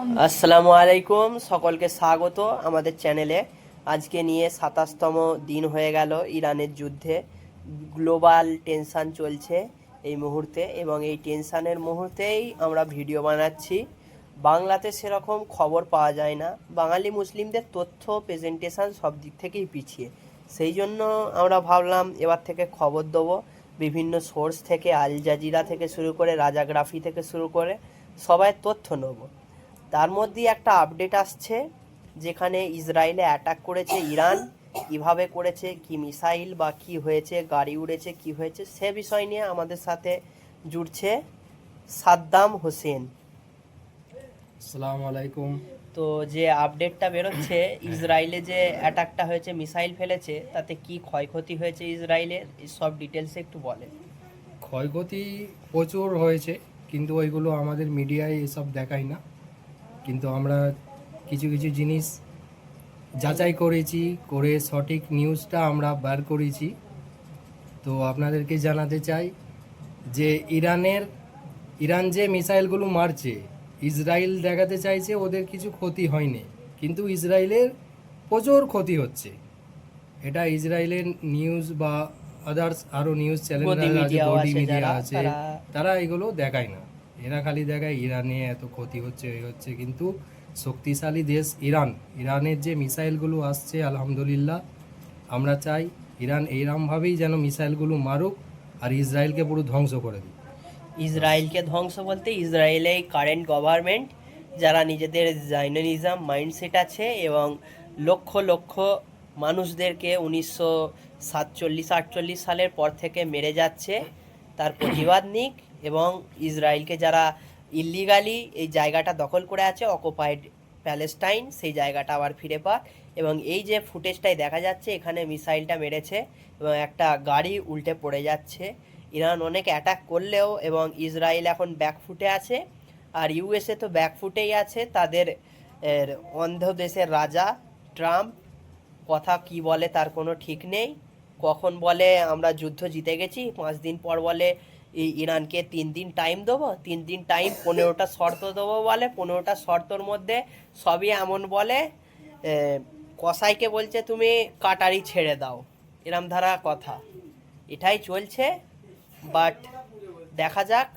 আসসালামু আলাইকুম, সকলকে স্বাগত আমাদের চ্যানেলে। আজকে নিয়ে ২৭তম দিন হয়ে গেল ইরানের যুদ্ধে। গ্লোবাল টেনশান চলছে এই মুহূর্তে, এবং এই টেনশানের মুহূর্তেই আমরা ভিডিও বানাচ্ছি। বাংলাতে সেরকম খবর পাওয়া যায় না, বাঙালি মুসলিমদের তথ্য প্রেজেন্টেশন সব দিক থেকেই পিছিয়ে। সেই জন্য আমরা ভাবলাম এবার থেকে খবর দেবো বিভিন্ন সোর্স থেকে, আল জাজিরা থেকে শুরু করে রাজাগ্রাফি থেকে শুরু করে সবাই তথ্য নেবো। তার মধ্যেই একটা আপডেট আসছে, যেখানে ইসরায়েলে অ্যাটাক করেছে ইরান। কিভাবে করেছে, কি মিসাইল বা কি হয়েছে, গাড়ি উড়েছে, কি হয়েছে, সে বিষয় নিয়ে আমাদের সাথে জুড়ছে সাদ্দাম হোসেন। আসসালামু আলাইকুম। তো যে আপডেটটা বেরোচ্ছে, ইসরায়েলে যে অ্যাটাকটা হয়েছে, মিসাইল ফেলেছে, তাতে কি ক্ষয়ক্ষতি হয়েছে ইসরায়েলের, এই সব ডিটেলসে একটু বলেন। ক্ষয়ক্ষতি প্রচুর হয়েছে, কিন্তু ওইগুলো আমাদের মিডিয়ায় এসব দেখায় না। কিন্তু আমরা কিছু কিছু জিনিস যাচাই করেছি, করে সঠিক নিউজটা আমরা বার করেছি। তো আপনাদেরকে জানাতে চাই যে ইরান যে মিসাইলগুলো মারছে, ইসরায়েল দেখাতে চাইছে ওদের কিছু ক্ষতি হয়নি, কিন্তু ইসরায়েলের প্রচুর ক্ষতি হচ্ছে। এটা ইসরায়েলের নিউজ বা আদার্স আরও নিউজ চ্যানেল আছে, গদি মিডিয়া আছে, তারা এগুলো দেখায় না। এরা খালি দেখায় ইরানে এত ক্ষতি হচ্ছে, এই হচ্ছে। কিন্তু শক্তিশালী দেশ ইরানের যে মিসাইলগুলো আসছে, আলহামদুলিল্লাহ আমরা চাই ইরান এইরকমভাবেই যেন মিসাইলগুলো মারুক আর ইসরায়েলকে পুরো ধ্বংস করে দিক। ইসরায়েলকে ধ্বংস বলতে ইসরায়েলে কারেন্ট গভর্নমেন্ট, যারা নিজেদের জাইনানিজম মাইন্ডসেট আছে এবং লক্ষ লক্ষ মানুষদেরকে 1947-48 সালের পর থেকে মেরে যাচ্ছে, তার প্রতিবাদ নিক। এবং ইসরায়েলকে যারা ইল্লিগালি এই জায়গাটা দখল করে আছে, অকুপাইড প্যালেস্টাইন, সেই জায়গাটা আবার ফিরে পাক। এবং এই যে ফুটেজটাই দেখা যাচ্ছে, এখানে মিসাইলটা মেরেছে এবং একটা গাড়ি উল্টে পড়ে যাচ্ছে। ইরান অনেক অ্যাটাক করলেও এবং ইসরায়েল এখন ব্যাকফুটে আছে, আর ইউএসএ তো ব্যাকফুটেই আছে। তাদের অন্ধ দেশের রাজা ট্রাম্প কথা কি বলে তার কোনো ঠিক নেই। কখন বলে আমরা যুদ্ধ জিতে গেছি, 5 দিন পর বলে ইরানকে 3 দিন টাইম দেবো, 3 দিন টাইম 15টা শর্ত দেবো বলে, 15টা শর্তর মধ্যে সবই এমন বলে কসাইকে বলছে তুমি কাটারি ছেড়ে দাও, এরম ধারা কথা। এটাই চলছে, বাট দেখা যাক